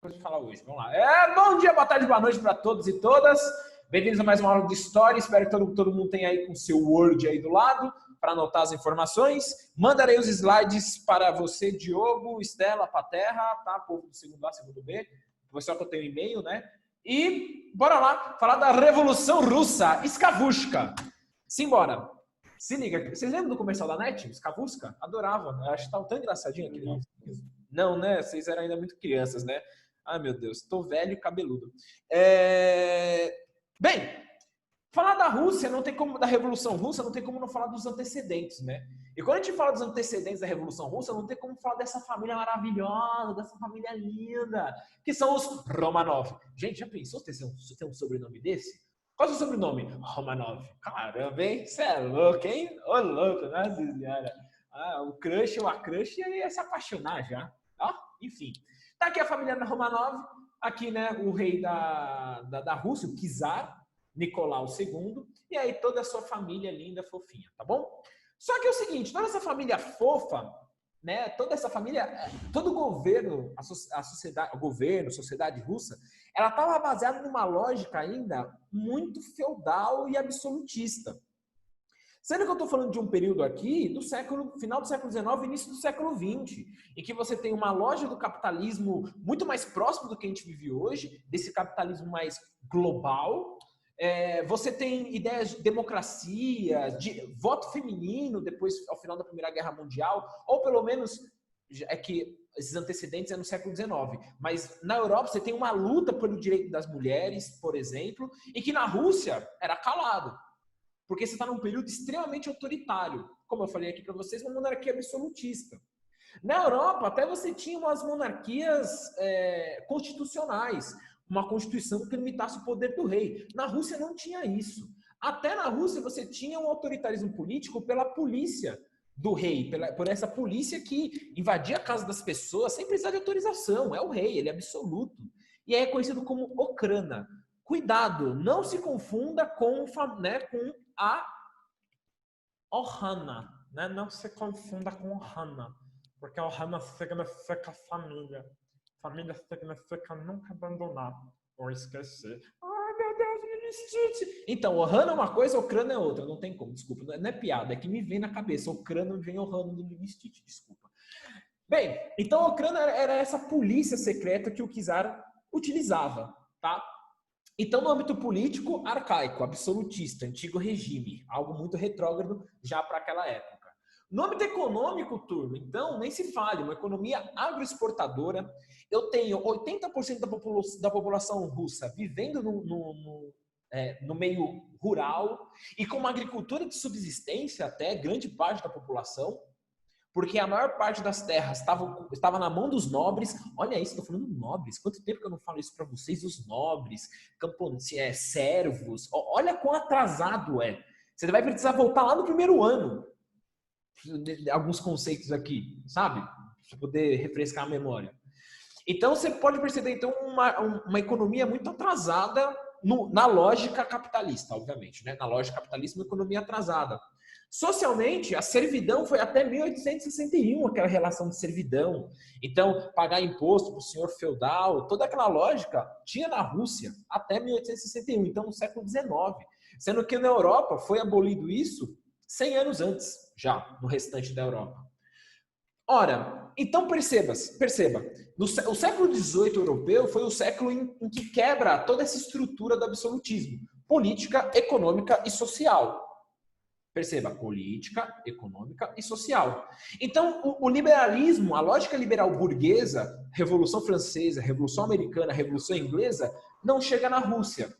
coisa de falar hoje. Vamos lá. Bom dia, boa tarde, boa noite para todos e todas. Bem-vindos a mais uma aula de História. Espero que todo mundo tenha aí com o seu Word aí do lado para anotar as informações. Mandarei os slides para você, Diogo, Estela, Paterra, tá? Povo do segundo A, segundo B. Só que eu tenho e-mail, né? E bora lá falar da Revolução Russa, Skavushka. Simbora. Se liga. Vocês lembram do comercial da NET? Skavushka? Adorava. Eu acho que tava tão engraçadinho aquele. Não, né? Vocês eram ainda muito crianças, né? Ai, meu Deus. Tô velho e cabeludo. Bem, falar da Rússia não tem como, da Revolução Russa, não tem como não falar dos antecedentes, né? E quando a gente fala dos antecedentes da Revolução Russa, não tem como falar dessa família maravilhosa, dessa família linda, que são os Romanov. Gente, já pensou se tem um sobrenome desse? Qual é o seu sobrenome? Romanov. Caramba, hein? Você é louco, hein? Ô, louco, né, senhora? O crush ou a crush ia se apaixonar já. Ó, enfim. Tá aqui a família Romanov, aqui, né, o rei da Rússia, o czar, Nicolau II, e aí toda a sua família linda, fofinha, tá bom? Só que é o seguinte, toda essa família fofa, né, toda essa família, todo o governo, sociedade russa, ela estava baseada numa lógica ainda muito feudal e absolutista. Sendo que eu estou falando de um período aqui do final do século XIX, início do século XX, em que você tem uma lógica do capitalismo muito mais próximo do que a gente vive hoje, desse capitalismo mais global. Você tem ideias de democracia, de voto feminino depois, ao final da Primeira Guerra Mundial, ou pelo menos é que esses antecedentes é no século XIX. Mas na Europa você tem uma luta pelo direito das mulheres, por exemplo, e que na Rússia era calado. Porque você está num período extremamente autoritário. Como eu falei aqui para vocês, uma monarquia absolutista. Na Europa, até você tinha umas monarquias constitucionais, uma constituição que limitasse o poder do rei. Na Rússia não tinha isso. Até na Rússia você tinha um autoritarismo político pela polícia do rei, por essa polícia que invadia a casa das pessoas sem precisar de autorização. É o rei, ele é absoluto. E é conhecido como Okhrana. Cuidado, não se confunda com a Ohana, né? Não se confunda com Ohana, porque Ohana significa família. Família significa nunca abandonar ou esquecer. Ai, meu Deus, meningite! Então, Ohana é uma coisa, Okhrana é outra. Não tem como, desculpa. Não é piada, é que me vem na cabeça. Okhrana vem Ohana do meningite, desculpa. Bem, então Okhrana era essa polícia secreta que o czar utilizava, tá? Então, no âmbito político, arcaico, absolutista, antigo regime, algo muito retrógrado já para aquela época. No âmbito econômico, turma, então, nem se fale, uma economia agroexportadora. Eu tenho 80% da população russa vivendo no meio rural e com uma agricultura de subsistência até, grande parte da população, porque a maior parte das terras estava na mão dos nobres. Olha isso, estou falando nobres. Quanto tempo que eu não falo isso para vocês? Os nobres, servos. Olha quão atrasado é. Você vai precisar voltar lá no primeiro ano. Alguns conceitos aqui, sabe? Para poder refrescar a memória. Então, você pode perceber, então, uma economia muito atrasada na lógica capitalista, obviamente. Né? Na lógica capitalista, uma economia atrasada. Socialmente, a servidão foi até 1861, aquela relação de servidão. Então, pagar imposto para o senhor feudal, toda aquela lógica tinha na Rússia até 1861, então no século XIX. Sendo que na Europa foi abolido isso 100 anos antes, já, no restante da Europa. Ora, então perceba, o século XVIII europeu foi o século em que quebra toda essa estrutura do absolutismo, política, econômica e social. Perceba, política, econômica e social. Então, o liberalismo, a lógica liberal burguesa, Revolução Francesa, Revolução Americana, Revolução Inglesa, não chega na Rússia.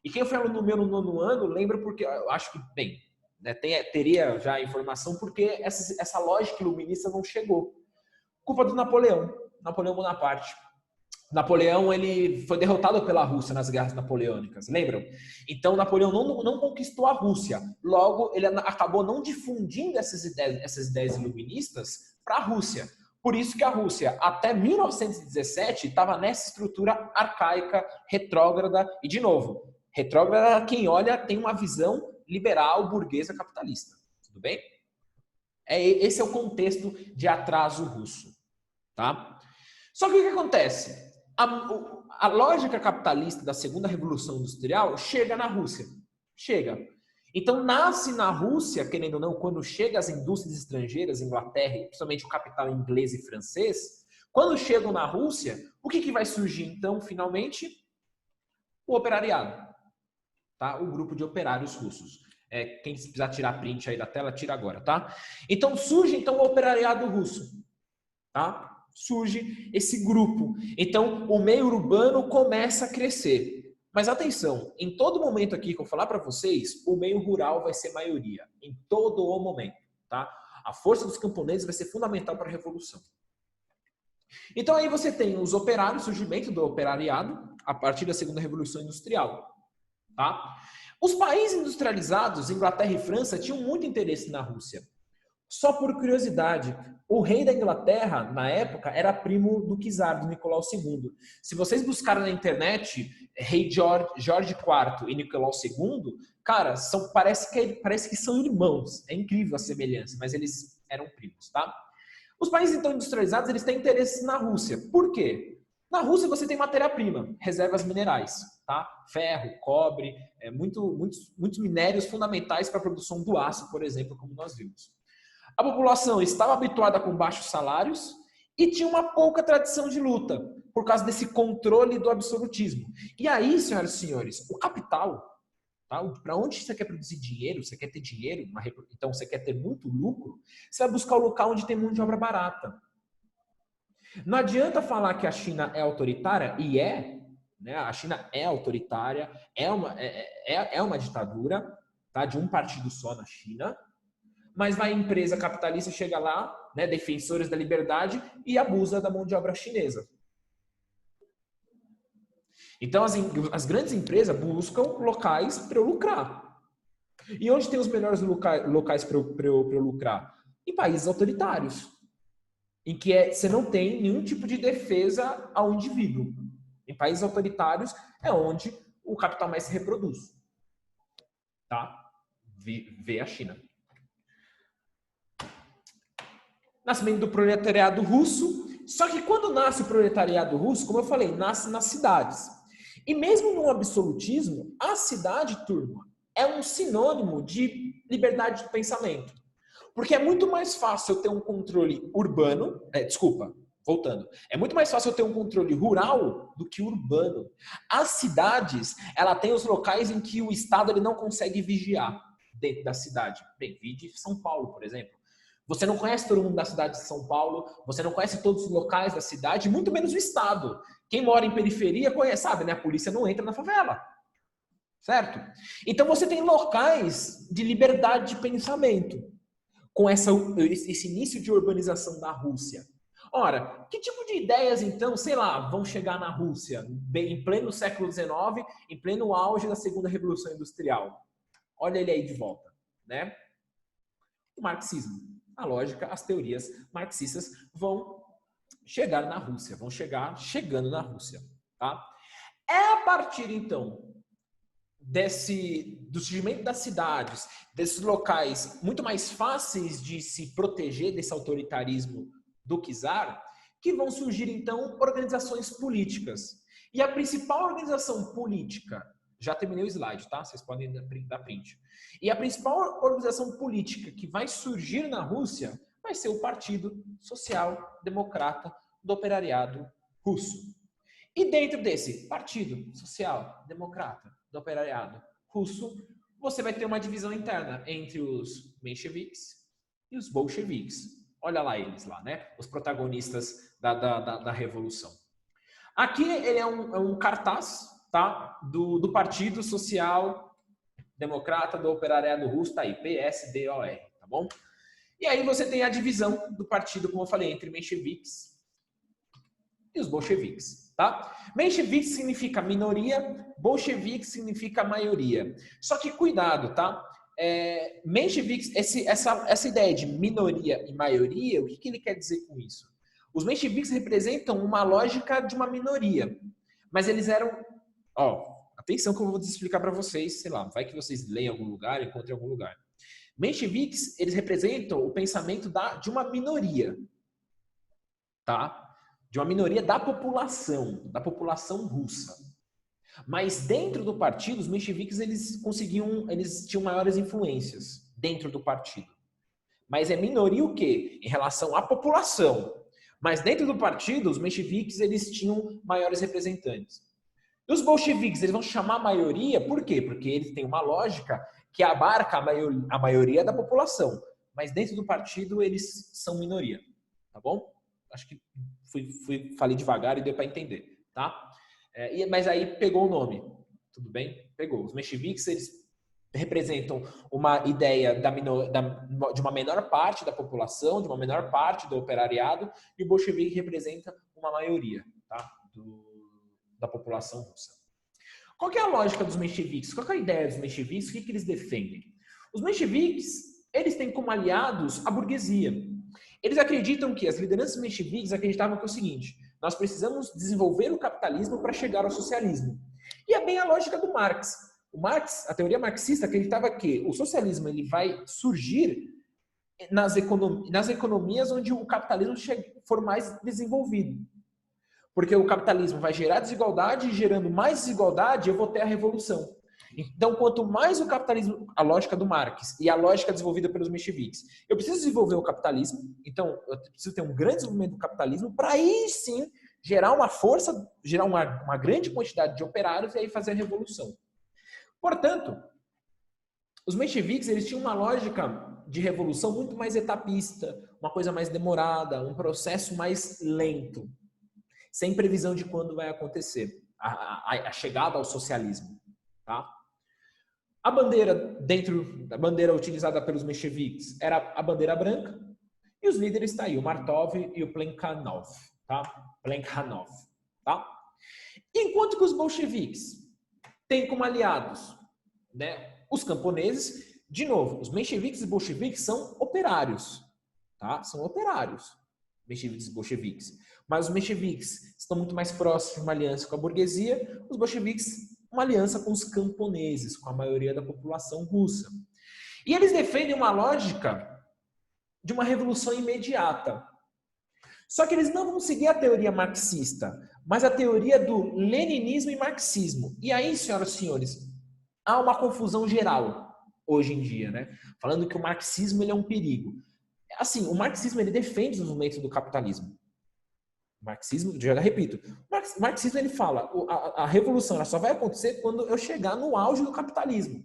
E quem foi aluno meu no nono ano, lembra porque, eu acho que, bem, né, teria já a informação, porque essa lógica iluminista não chegou. Culpa do Napoleão Bonaparte. Napoleão ele foi derrotado pela Rússia nas guerras napoleônicas, lembram? Então Napoleão não conquistou a Rússia. Logo, ele acabou não difundindo essas ideias iluministas para a Rússia. Por isso que a Rússia, até 1917, estava nessa estrutura arcaica, retrógrada. E, de novo, retrógrada, quem olha tem uma visão liberal, burguesa, capitalista. Tudo bem? Esse é o contexto de atraso russo. Tá? Só que o que acontece? A lógica capitalista da segunda revolução industrial chega na Rússia. Chega. Então, nasce na Rússia, querendo ou não, quando chega as indústrias estrangeiras, Inglaterra, principalmente o capital inglês e francês, quando chegam na Rússia, o que vai surgir, então, finalmente? O operariado. Tá? O grupo de operários russos. Quem precisar tirar print aí da tela, tira agora, tá? Então, surge, então, o operariado russo. Tá? Surge esse grupo. Então, o meio urbano começa a crescer. Mas atenção, em todo momento aqui que eu falar para vocês, o meio rural vai ser maioria. Em todo o momento. Tá? A força dos camponeses vai ser fundamental para a revolução. Então, aí você tem os operários, o surgimento do operariado, a partir da segunda revolução industrial. Tá? Os países industrializados, Inglaterra e França, tinham muito interesse na Rússia. Só por curiosidade, o rei da Inglaterra, na época, era primo do czar, do Nicolau II. Se vocês buscarem na internet, rei Jorge IV e Nicolau II, cara, parece que são irmãos. É incrível a semelhança, mas eles eram primos, tá? Os países, então, industrializados, eles têm interesse na Rússia. Por quê? Na Rússia você tem matéria-prima, reservas minerais, tá? Ferro, cobre, muitos minérios fundamentais para a produção do aço, por exemplo, como nós vimos. A população estava habituada com baixos salários e tinha uma pouca tradição de luta, por causa desse controle do absolutismo. E aí, senhoras e senhores, o capital, tá? Para onde você quer produzir dinheiro, você quer ter dinheiro, então você quer ter muito lucro, você vai buscar o local onde tem mão de obra barata. Não adianta falar que a China é autoritária, e né? A China é autoritária, é uma ditadura, tá? De um partido só na China, mas vai a empresa capitalista, chega lá, né, defensores da liberdade, e abusa da mão de obra chinesa. Então, as grandes empresas buscam locais para eu lucrar. E onde tem os melhores locais para eu lucrar? Em países autoritários, em que você não tem nenhum tipo de defesa ao indivíduo. Em países autoritários é onde o capital mais se reproduz. Tá? Vê a China. Nascimento do proletariado russo. Só que quando nasce o proletariado russo, como eu falei, nasce nas cidades. E mesmo no absolutismo, a cidade, turma, é um sinônimo de liberdade de pensamento. Porque é muito mais fácil eu ter um controle urbano... voltando. É muito mais fácil eu ter um controle rural do que urbano. As cidades, ela tem os locais em que o Estado ele não consegue vigiar dentro da cidade. Bem, vide São Paulo, por exemplo. Você não conhece todo mundo da cidade de São Paulo, você não conhece todos os locais da cidade, muito menos o Estado. Quem mora em periferia conhece, sabe, né? A polícia não entra na favela. Certo? Então você tem locais de liberdade de pensamento com esse início de urbanização da Rússia. Ora, que tipo de ideias, então, sei lá, vão chegar na Rússia em pleno século XIX, em pleno auge da segunda revolução industrial? Olha ele aí de volta, né? O marxismo. A lógica, as teorias marxistas vão chegar na Rússia, vão chegando na Rússia, tá? É a partir, então, do surgimento das cidades, desses locais muito mais fáceis de se proteger desse autoritarismo do czar, que vão surgir, então, organizações políticas. E a principal organização política, já terminei o slide, tá? Vocês podem dar print. E a principal organização política que vai surgir na Rússia vai ser o Partido Social Democrata do Operariado Russo. E dentro desse Partido Social Democrata do Operariado Russo, você vai ter uma divisão interna entre os mencheviques e os bolcheviques. Olha lá eles lá, né? Os protagonistas da Revolução. Aqui ele é um cartaz, tá? Do Partido Social Democrata do Operariado Russo, tá aí, PSDOR, tá bom? E aí você tem a divisão do partido, como eu falei, entre mencheviques e os bolcheviques, tá? Menchevique significa minoria, bolchevique significa maioria. Só que cuidado, tá? Mencheviques, essa ideia de minoria e maioria, o que ele quer dizer com isso? Os mencheviques representam uma lógica de uma minoria, mas eles eram... atenção que eu vou explicar para vocês, sei lá, vai que vocês leem em algum lugar, encontrem em algum lugar. Mencheviques, eles representam o pensamento de uma minoria, tá? de uma minoria da população russa. Mas dentro do partido, os mencheviques eles tinham maiores influências dentro do partido. Mas é minoria o quê? Em relação à população. Mas dentro do partido, os mencheviques eles tinham maiores representantes. E os bolcheviques eles vão chamar a maioria, por quê? Porque eles têm uma lógica que abarca a maioria da população. Mas dentro do partido, eles são minoria. Tá bom? Acho que falei devagar e deu para entender. Tá? Mas aí pegou o nome. Tudo bem? Pegou. Os mencheviques eles representam uma ideia de uma menor parte da população, de uma menor parte do operariado, e o bolchevique representa uma maioria, tá? Da população russa. Qual que é a lógica dos mencheviques? Qual que é a ideia dos mencheviques? O que eles defendem? Os mencheviques, eles têm como aliados a burguesia. Eles acreditam que, as lideranças mencheviques acreditavam que é o seguinte: nós precisamos desenvolver o capitalismo para chegar ao socialismo. E é bem a lógica do Marx. O Marx, a teoria marxista, acreditava que o socialismo ele vai surgir nas economias onde o capitalismo for mais desenvolvido. Porque o capitalismo vai gerar desigualdade, e gerando mais desigualdade, eu vou ter a revolução. Então, quanto mais o capitalismo, a lógica do Marx e a lógica desenvolvida pelos mencheviques, eu preciso desenvolver o capitalismo, então eu preciso ter um grande desenvolvimento do capitalismo para aí sim gerar uma força, gerar uma grande quantidade de operários e aí fazer a revolução. Portanto, os mencheviques eles tinham uma lógica de revolução muito mais etapista, uma coisa mais demorada, um processo mais lento, sem previsão de quando vai acontecer a chegada ao socialismo. Tá? A bandeira utilizada pelos mencheviques era a bandeira branca, e os líderes estão aí, o Martov e o Plekhanov. Tá? Plekhanov, tá? Enquanto que os bolcheviques têm como aliados, né, os camponeses. De novo, os mencheviques e bolcheviques são operários, tá? São operários, mencheviques e bolcheviques. Mas os mencheviques estão muito mais próximos de uma aliança com a burguesia, os bolcheviques uma aliança com os camponeses, com a maioria da população russa. E eles defendem uma lógica de uma revolução imediata. Só que eles não vão seguir a teoria marxista, mas a teoria do leninismo e marxismo. E aí, senhoras e senhores, há uma confusão geral hoje em dia, né? Falando que o marxismo ele é um perigo. Assim, o marxismo ele defende o desenvolvimento do capitalismo. O marxismo, já repito, o marxismo ele fala a revolução ela só vai acontecer quando eu chegar no auge do capitalismo.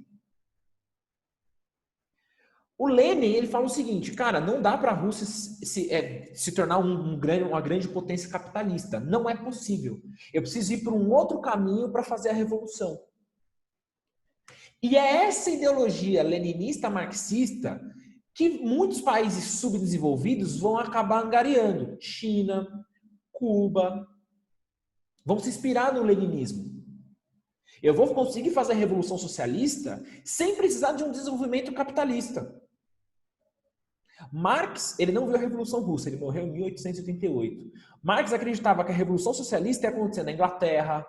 O Lenin ele fala o seguinte, cara, não dá para a Rússia se tornar uma grande potência capitalista. Não é possível. Eu preciso ir por um outro caminho para fazer a revolução. E é essa ideologia leninista marxista que muitos países subdesenvolvidos vão acabar angariando. China, Cuba, vão se inspirar no leninismo. Eu vou conseguir fazer a revolução socialista sem precisar de um desenvolvimento capitalista. Marx, ele não viu a Revolução Russa, ele morreu em 1888. Marx acreditava que a Revolução Socialista ia acontecer na Inglaterra,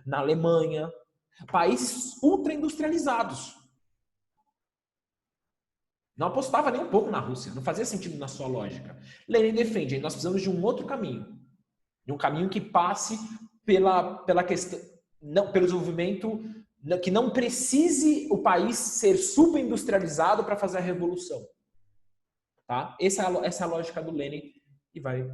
na Alemanha, países ultra-industrializados. Não apostava nem um pouco na Rússia, não fazia sentido na sua lógica. Lenin defende, nós precisamos de um outro caminho. De um caminho que passe pela questão, não, pelo desenvolvimento, que não precise o país ser superindustrializado para fazer a revolução. Tá? Essa é a lógica do Lenin e vai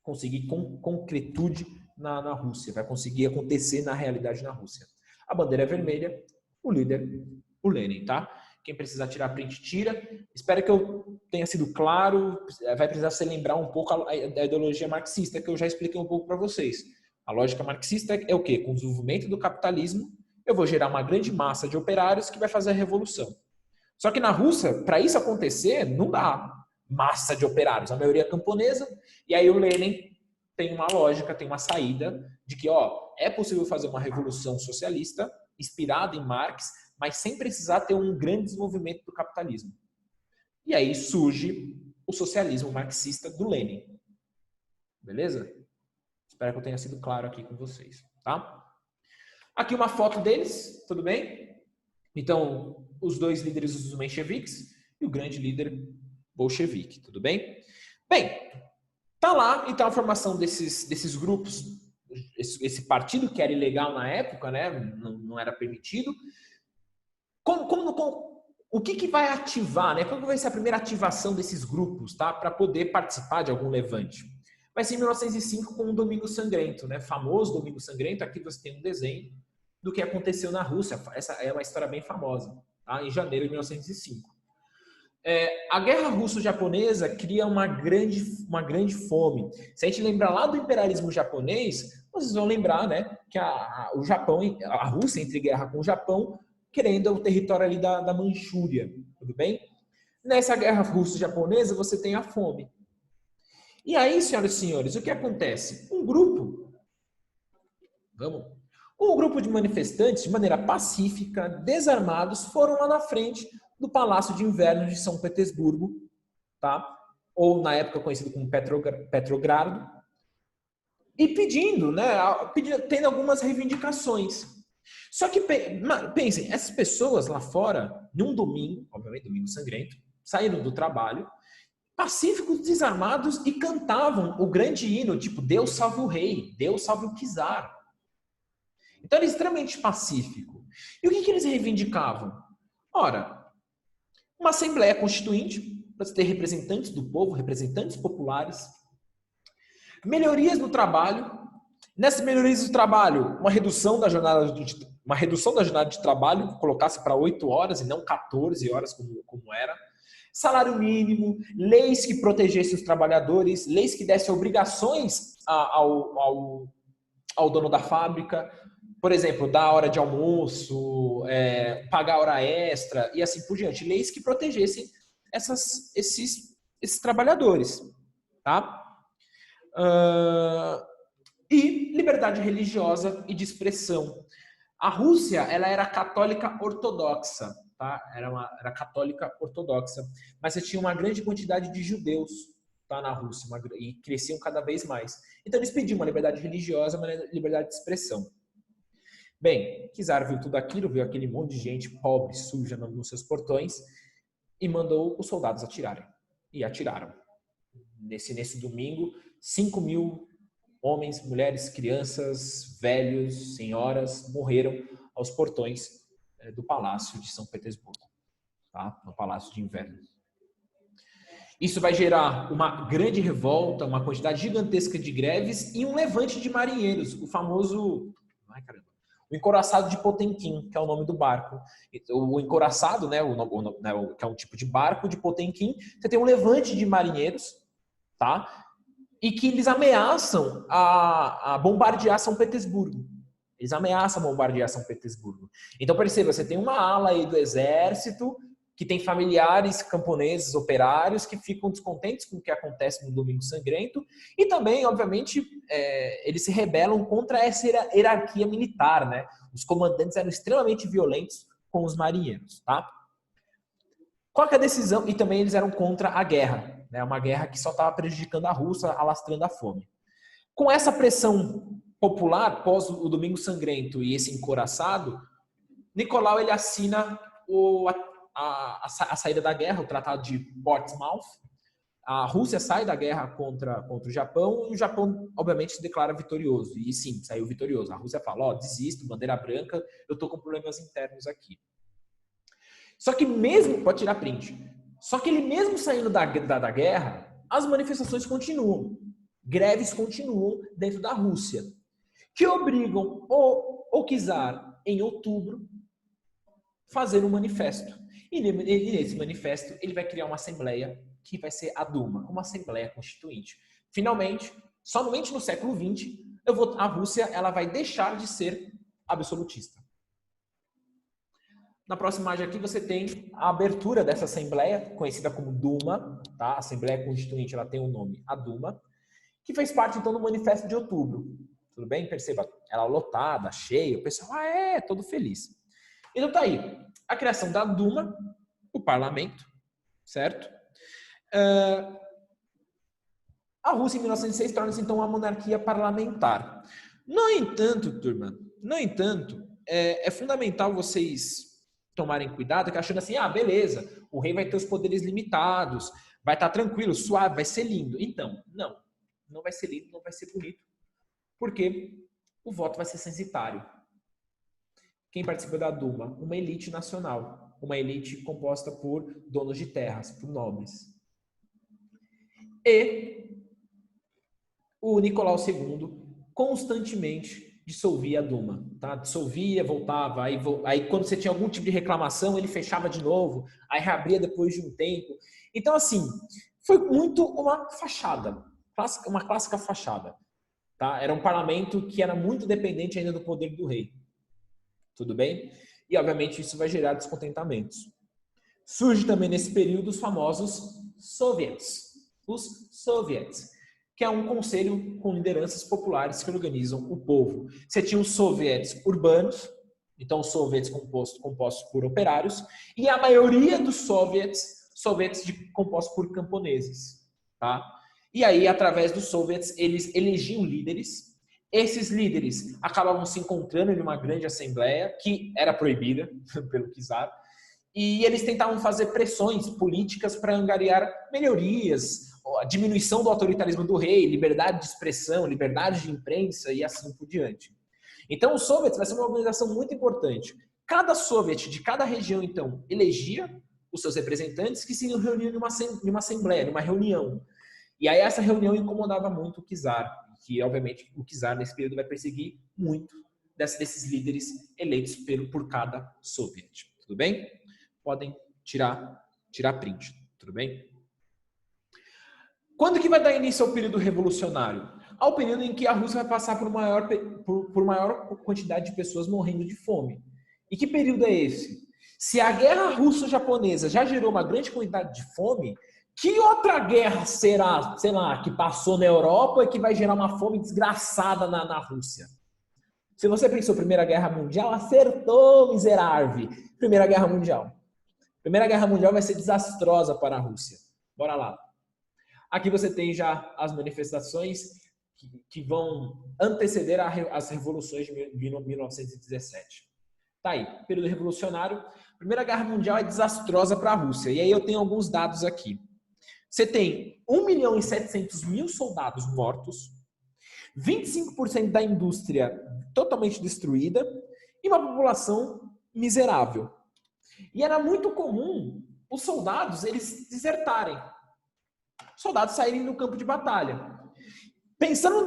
conseguir concretude na Rússia, vai conseguir acontecer na realidade na Rússia. A bandeira é vermelha, o líder, o Lenin, tá? Quem precisar tirar print, tira. Espero que eu tenha sido claro. Vai precisar se lembrar um pouco da ideologia marxista, que eu já expliquei um pouco para vocês. A lógica marxista é o quê? Com o desenvolvimento do capitalismo, eu vou gerar uma grande massa de operários que vai fazer a revolução. Só que na Rússia, para isso acontecer, não dá massa de operários. A maioria é camponesa. E aí o Lenin tem uma lógica, tem uma saída de que é possível fazer uma revolução socialista inspirada em Marx, mas sem precisar ter um grande desenvolvimento do capitalismo. E aí surge o socialismo marxista do Lenin. Beleza? Espero que eu tenha sido claro aqui com vocês, tá? Aqui uma foto deles, tudo bem? Então, os dois líderes dos mencheviques e o grande líder bolchevique, tudo bem? Bem, Tá lá, então, a formação desses grupos, esse partido que era ilegal na época, né? Não era permitido. O que vai ativar, né? Quando vai ser a primeira ativação desses grupos, tá? Para poder participar de algum levante? Vai ser em 1905 com o Domingo Sangrento, né? Famoso Domingo Sangrento. Aqui você tem um desenho do que aconteceu na Rússia. Essa é uma história bem famosa, tá? Em janeiro de 1905. A guerra russo-japonesa cria uma grande fome. Se a gente lembrar lá do imperialismo japonês, vocês vão lembrar, né, que a Rússia entre guerra com o Japão, querendo o território ali da Manchúria, tudo bem? Nessa guerra russo-japonesa você tem a fome. E aí, senhoras e senhores, o que acontece? Um grupo de manifestantes, de maneira pacífica, desarmados, foram lá na frente do Palácio de Inverno de São Petersburgo, tá? Ou na época conhecido como Petrogrado, e pedindo, né, tendo algumas reivindicações. Só que pensem, essas pessoas lá fora, num domingo, obviamente domingo sangrento, saíram do trabalho, pacíficos, desarmados, e cantavam o grande hino, tipo, Deus salve o rei, Deus salve o czar. Então era extremamente pacífico. E o que eles reivindicavam? Ora, uma Assembleia Constituinte, para ter representantes do povo, representantes populares, melhorias no trabalho. Nessas melhorias do trabalho, uma redução da jornada de trabalho, colocasse para 8 horas e não 14 horas como era. Salário mínimo, leis que protegessem os trabalhadores, leis que dessem obrigações ao dono da fábrica, por exemplo, dar hora de almoço, pagar hora extra e assim por diante. Leis que protegessem esses trabalhadores, tá? E liberdade religiosa e de expressão. A Rússia, ela era católica ortodoxa, tá? Era católica ortodoxa, mas você tinha uma grande quantidade de judeus, tá, na Rússia, e cresciam cada vez mais. Então eles pediam uma liberdade religiosa, uma liberdade de expressão. Bem, Czar viu tudo aquilo, viu aquele monte de gente pobre, suja nos seus portões e mandou os soldados atirarem. E atiraram. Nesse domingo, 5.000 homens, mulheres, crianças, velhos, senhoras morreram aos portões do Palácio de São Petersburgo, tá? No Palácio de Inverno. Isso vai gerar uma grande revolta, uma quantidade gigantesca de greves e um levante de marinheiros, o famoso... o encouraçado de Potemkin, que é o nome do barco. O encouraçado, né, que é um tipo de barco de Potemkin, você tem um levante de marinheiros, tá? E que eles ameaçam a bombardear São Petersburgo. Eles ameaçam bombardear São Petersburgo. Então, perceba, você tem uma ala aí do exército que tem familiares camponeses, operários, que ficam descontentes com o que acontece no Domingo Sangrento, e também, obviamente, eles se rebelam contra essa hierarquia militar, né? Os comandantes eram extremamente violentos com os marinheiros, tá? Qual que é a decisão? E também eles eram contra a guerra, né? Uma guerra que só estava prejudicando a Rússia, alastrando a fome. Com essa pressão popular, pós o Domingo Sangrento e esse encouraçado, Nicolau ele assina a saída da guerra, o Tratado de Portsmouth. A Rússia sai da guerra contra o Japão e o Japão, obviamente, se declara vitorioso. E sim, saiu vitorioso. A Rússia fala, desisto, bandeira branca, eu estou com problemas internos aqui. Só que mesmo, pode tirar print, só que ele mesmo saindo da guerra, as manifestações continuam. Greves continuam dentro da Rússia, que obrigam o czar, em outubro, fazer um manifesto. E nesse manifesto, ele vai criar uma assembleia que vai ser a Duma, uma assembleia constituinte. Finalmente, somente no século XX, a Rússia ela vai deixar de ser absolutista. Na próxima imagem aqui você tem a abertura dessa assembleia, conhecida como Duma, tá? A Assembleia Constituinte ela tem o nome, a Duma, que fez parte então do Manifesto de Outubro. Tudo bem? Perceba, ela lotada, cheia, o pessoal, todo feliz. Então tá aí, a criação da Duma, o parlamento, certo? A Rússia em 1906 torna-se então uma monarquia parlamentar. No entanto, turma, é fundamental vocês tomarem cuidado, que achando assim, beleza, o rei vai ter os poderes limitados, vai estar tranquilo, suave, vai ser lindo. Então, não. não vai ser lindo, não vai ser bonito, porque o voto vai ser censitário. Quem participa da Duma? Uma elite nacional, uma elite composta por donos de terras, por nobres. E o Nicolau II constantemente dissolvia a Duma, tá? Dissolvia, voltava, aí quando você tinha algum tipo de reclamação, ele fechava de novo, aí reabria depois de um tempo. Então, assim, foi muito uma fachada, uma clássica fachada, tá? Era um parlamento que era muito dependente ainda do poder do rei. Tudo bem? E, obviamente, isso vai gerar descontentamentos. Surge também nesse período os famosos soviets, os soviets, que é um conselho com lideranças populares que organizam o povo. Você tinha os soviets urbanos, então os soviets compostos por operários, e a maioria dos soviets compostos por camponeses. Tá? E aí, através dos soviets, eles elegiam líderes. Esses líderes acabavam se encontrando em uma grande assembleia, que era proibida pelo czar, e eles tentavam fazer pressões políticas para angariar melhorias, a diminuição do autoritarismo do rei, liberdade de expressão, liberdade de imprensa e assim por diante. Então, os soviets vai ser uma organização muito importante. Cada soviet de cada região, então, elegia os seus representantes que se reuniam em uma assembleia, numa reunião. E aí essa reunião incomodava muito o czar, que obviamente o czar nesse período vai perseguir muito desses líderes eleitos por cada soviet. Tudo bem? Podem tirar print, tudo bem? Quando que vai dar início ao período revolucionário? Ao período em que a Rússia vai passar por maior quantidade de pessoas morrendo de fome. E que período é esse? Se a guerra russo-japonesa já gerou uma grande quantidade de fome, que outra guerra será, sei lá, que passou na Europa e que vai gerar uma fome desgraçada na Rússia? Se você pensou Primeira Guerra Mundial, acertou, miserável. Primeira Guerra Mundial. Primeira Guerra Mundial vai ser desastrosa para a Rússia. Bora lá. Aqui você tem já as manifestações que vão anteceder as revoluções de 1917. Tá aí, período revolucionário. Primeira Guerra Mundial é desastrosa para a Rússia. E aí eu tenho alguns dados aqui. Você tem 1.700.000 soldados mortos, 25% da indústria totalmente destruída e uma população miserável. E era muito comum os soldados eles desertarem. Soldados saírem no campo de batalha. Pensando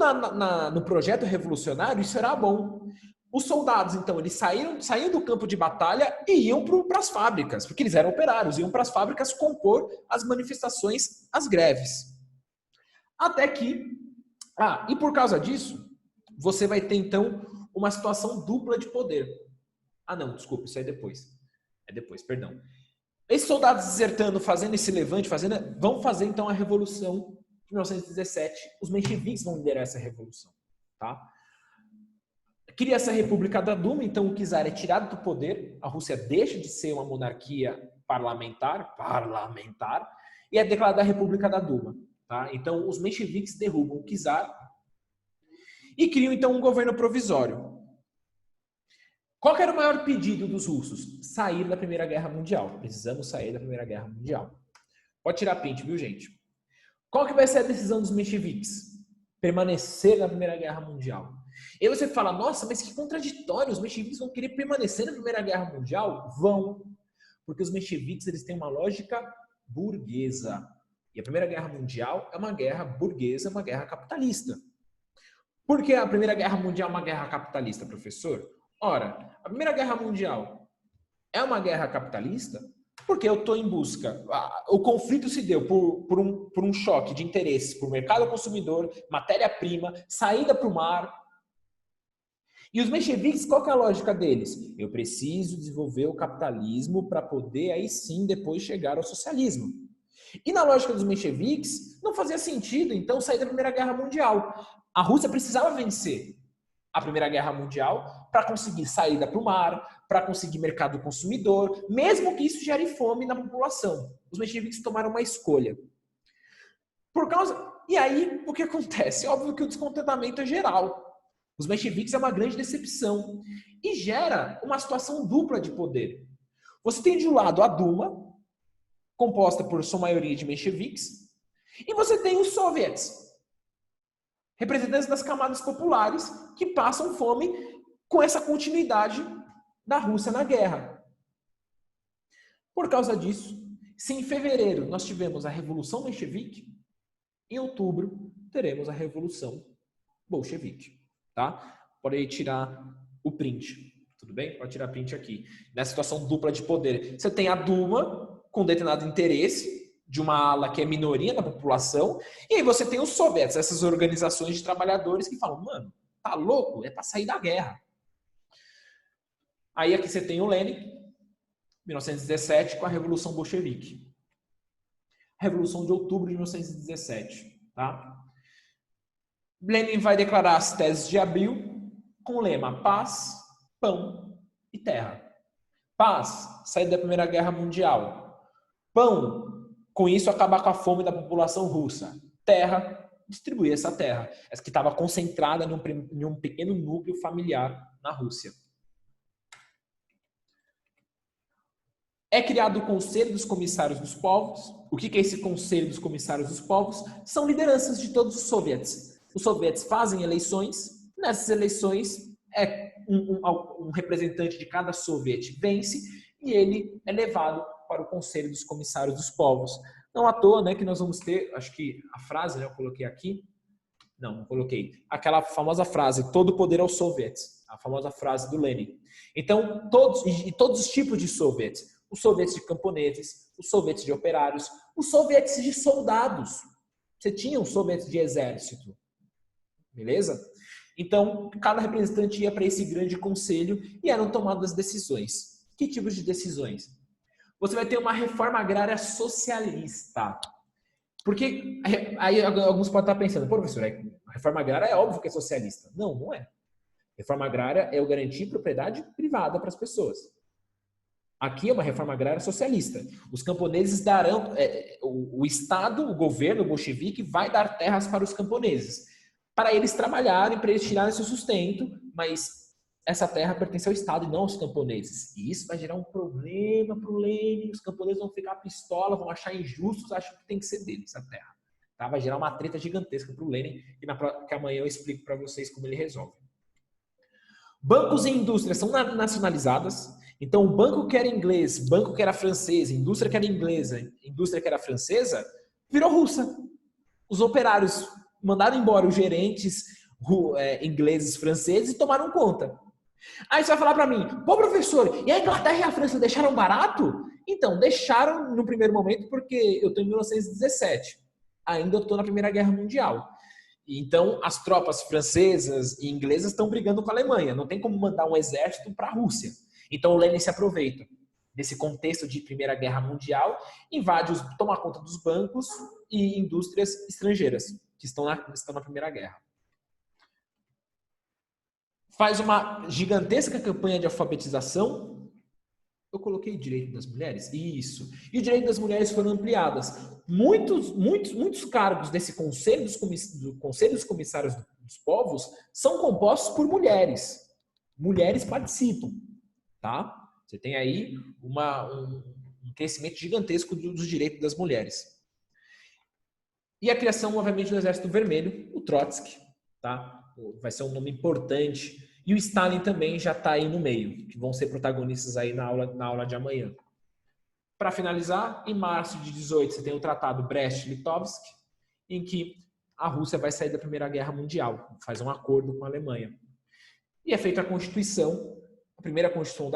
no projeto revolucionário, isso era bom. Os soldados, então, eles saíam do campo de batalha e iam para as fábricas, porque eles eram operários, iam para as fábricas compor as manifestações, as greves. Até que... e por causa disso, você vai ter, então, uma situação dupla de poder. Não, desculpa, isso é depois. É depois, perdão. Esses soldados desertando, fazendo esse levante, vão fazer, então, a Revolução de 1917. Os mencheviques vão liderar essa revolução. Tá? Cria essa República da Duma, então o czar é tirado do poder, a Rússia deixa de ser uma monarquia parlamentar, e é declarada a República da Duma. Tá? Então, os mencheviques derrubam o czar e criam, então, um governo provisório. Qual que era o maior pedido dos russos? Sair da Primeira Guerra Mundial. Precisamos sair da Primeira Guerra Mundial. Pode tirar print, viu, gente? Qual que vai ser a decisão dos mencheviques? Permanecer na Primeira Guerra Mundial. E aí você fala, nossa, mas que contraditório, os mencheviques vão querer permanecer na Primeira Guerra Mundial? Vão. Porque os mencheviques eles têm uma lógica burguesa. E a Primeira Guerra Mundial é uma guerra burguesa, uma guerra capitalista. Por que a Primeira Guerra Mundial é uma guerra capitalista, professor? Ora, a Primeira Guerra Mundial é uma guerra capitalista porque eu estou em busca... O conflito se deu por um choque de interesses, por mercado consumidor, matéria-prima, saída para o mar. E os mencheviques, qual que é a lógica deles? Eu preciso desenvolver o capitalismo para poder aí sim depois chegar ao socialismo. E na lógica dos mencheviques, não fazia sentido então sair da Primeira Guerra Mundial. A Rússia precisava vencer a Primeira Guerra Mundial para conseguir saída para o mar, para conseguir mercado consumidor, mesmo que isso gere fome na população. Os mencheviques tomaram uma escolha. E aí, o que acontece? Óbvio que o descontentamento é geral. Os mencheviques é uma grande decepção e gera uma situação dupla de poder. Você tem de um lado a Duma, composta por sua maioria de mencheviques, e você tem os soviets, representantes das camadas populares que passam fome com essa continuidade da Rússia na guerra. Por causa disso, se em fevereiro nós tivemos a Revolução Menchevique, em outubro teremos a Revolução Bolchevique, tá? Pode tirar o print, tudo bem? Pode tirar print aqui. Nessa situação dupla de poder, você tem a Duma com determinado interesse de uma ala que é minoria da população, e aí você tem os soviets, essas organizações de trabalhadores que falam, mano, tá louco? É para sair da guerra. Aí aqui você tem o Lenin, 1917, com a Revolução Bolchevique. Revolução de outubro de 1917, tá? Lenin vai declarar as teses de abril com o lema paz, pão e terra. Paz, sair da Primeira Guerra Mundial. Pão, com isso acabar com a fome da população russa. Terra, distribuir essa terra, essa que estava concentrada em um pequeno núcleo familiar na Rússia. É criado o Conselho dos Comissários dos Povos. O que é esse Conselho dos Comissários dos Povos? São lideranças de todos os soviets. Os soviets fazem eleições. Nessas eleições, um representante de cada soviet vence e ele é levado para o Conselho dos Comissários dos Povos. Não à toa, né, que nós vamos ter, acho que a frase, né, eu coloquei aqui. Não coloquei. Aquela famosa frase, todo poder aos soviets. A famosa frase do Lenin. Então, todos os tipos de soviets. Os soviets de camponeses, os soviets de operários, os soviets de soldados. Você tinha os soviets de exército. Beleza? Então, cada representante ia para esse grande conselho e eram tomadas decisões. Que tipos de decisões? Você vai ter uma reforma agrária socialista. Porque aí alguns podem estar pensando, pô, professor, a reforma agrária é óbvio que é socialista. Não, não é. Reforma agrária é o garantir propriedade privada para as pessoas. Aqui é uma reforma agrária socialista. Os camponeses darão, o Estado, o governo bolchevique vai dar terras para os camponeses, para eles trabalharem, para eles tirarem seu sustento, mas essa terra pertence ao Estado e não aos camponeses. E isso vai gerar um problema para o Lenin, os camponeses vão ficar pistola, vão achar injustos, acham que tem que ser deles a terra. Tá? Vai gerar uma treta gigantesca para o Lenin, que amanhã eu explico para vocês como ele resolve. Bancos e indústrias são nacionalizadas. Então, o banco que era inglês, banco que era francês, indústria que era inglesa, indústria que era francesa, virou russa. Os operários mandaram embora os gerentes ingleses, franceses e tomaram conta. Aí você vai falar para mim, pô, professor, e a Inglaterra e a França deixaram barato? Então, deixaram no primeiro momento porque eu estou em 1917. Ainda estou na Primeira Guerra Mundial. Então, as tropas francesas e inglesas estão brigando com a Alemanha. Não tem como mandar um exército para a Rússia. Então, o Lenin se aproveita desse contexto de Primeira Guerra Mundial, toma conta dos bancos e indústrias estrangeiras que estão na Primeira Guerra. Faz uma gigantesca campanha de alfabetização. Eu coloquei direito das mulheres? Isso. E o direito das mulheres foram ampliadas. Muitos cargos desse Conselho dos Comissários dos Povos são compostos por mulheres. Mulheres participam. Tá? Você tem aí um crescimento gigantesco dos direitos das mulheres. E a criação, obviamente, do Exército Vermelho, o Trotsky. Tá? Vai ser um nome importante. E o Stalin também já está aí no meio, que vão ser protagonistas aí na aula de amanhã. Para finalizar, em março de 18, você tem o Tratado Brest-Litovsk, em que a Rússia vai sair da Primeira Guerra Mundial, faz um acordo com a Alemanha. E é feita a Constituição, a primeira Constituição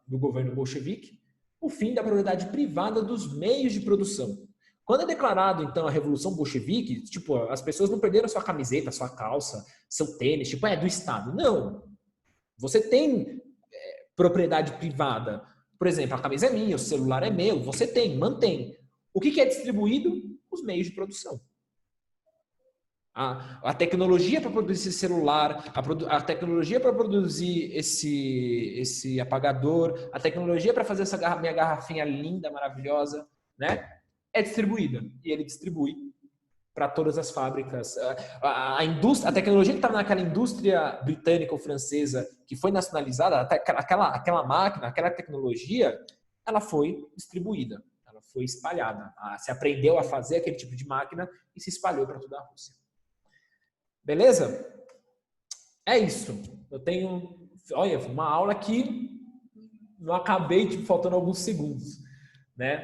do governo bolchevique, o fim da propriedade privada dos meios de produção. Quando é declarado, então, a Revolução Bolchevique, tipo, as pessoas não perderam sua camiseta, sua calça, seu tênis, tipo, é do Estado. Não. Você tem propriedade privada. Por exemplo, a camisa é minha, o celular é meu, você tem, mantém. O que é distribuído? Os meios de produção. A tecnologia para produzir esse celular, a tecnologia para produzir esse apagador, a tecnologia para fazer essa minha garrafinha linda, maravilhosa, né? É distribuída. E ele distribui para todas as fábricas. A tecnologia que estava naquela indústria britânica ou francesa que foi nacionalizada, aquela máquina, aquela tecnologia, ela foi distribuída, ela foi espalhada. Se aprendeu a fazer aquele tipo de máquina e se espalhou para toda a Rússia. Beleza? É isso. Eu tenho, olha, uma aula que não acabei, tipo, faltando alguns segundos, né?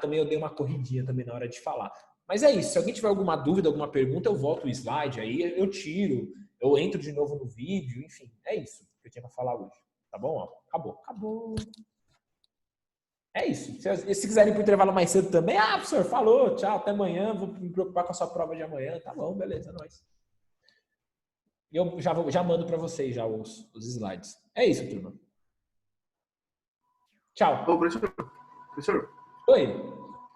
Também eu dei uma corridinha também na hora de falar. Mas é isso. Se alguém tiver alguma dúvida, alguma pergunta, eu volto o slide aí, eu tiro, eu entro de novo no vídeo, enfim. É isso que eu tinha para falar hoje. Tá bom? Ó, acabou. É isso. Se quiserem ir pro intervalo mais cedo também, professor, falou, tchau, até amanhã, vou me preocupar com a sua prova de amanhã. Tá bom, beleza, é nóis. E eu já mando para vocês já os slides. É isso, turma. Ô, Tchau. professor, Oi.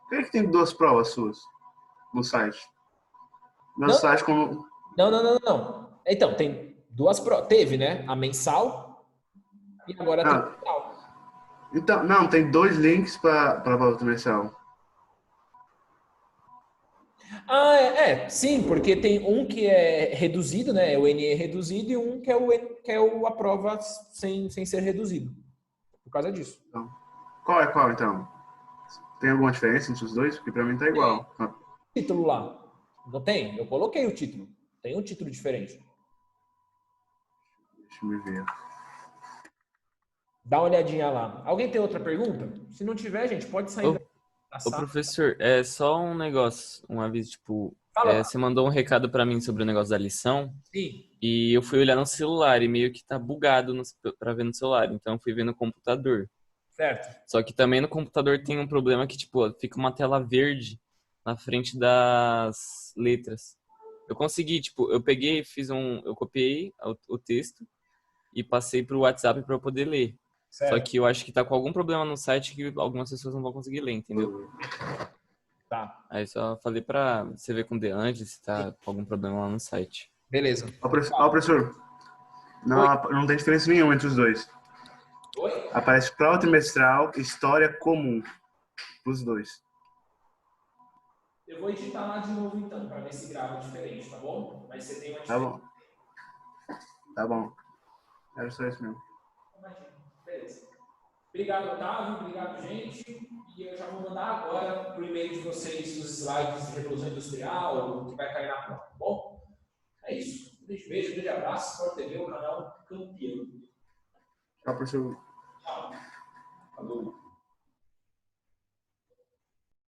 por que tem 2 provas suas no site? Meu Não, site como... não. Então, tem duas provas. Teve, né? A mensal e agora tem a Ah, mensal. então, não, tem 2 links para a prova mensal. Sim, porque tem um que é reduzido, né? É o NE reduzido, e um que é a prova sem ser reduzido. Por causa disso. Então, qual é qual, então? Tem alguma diferença entre os dois? Porque para mim tá igual. Título lá. Não tem? Eu coloquei o título. Tem um título diferente. Deixa eu ver. Dá uma olhadinha lá. Alguém tem outra pergunta? Se não tiver, gente, pode sair da Ô, sala. professor, é só um negócio, um aviso, tipo, Fala. você mandou um recado pra mim sobre o negócio da lição Sim. e eu fui olhar no celular e meio que tá bugado pra ver no celular, então eu fui ver no computador. Certo. Só que também no computador tem um problema que, tipo, fica uma tela verde na frente das letras. Eu consegui, tipo, eu copiei o texto e passei pro WhatsApp pra eu poder ler. Só Certo. que eu acho que tá com algum problema no site que algumas pessoas não vão conseguir ler, entendeu? Tá. Aí só falei pra você ver com o Deante se tá com algum problema lá no site. Beleza. Ó, professor, Oi. não tem diferença nenhuma entre os dois. Oi? Aparece prova trimestral, história comum pros dois. Eu vou editar lá de novo então, para ver se grava diferente, tá bom? Mas você tem uma Tá diferença. bom. Tá bom. Era só isso mesmo. Beleza. Obrigado, Otávio. Obrigado, gente. E eu já vou mandar agora pro e-mail de vocês os slides de Revolução Industrial, que vai cair na prova, tá bom? É isso. Um beijo, grande abraço. Sport TV, o canal campeão. Tchau, professor. Tchau. Falou.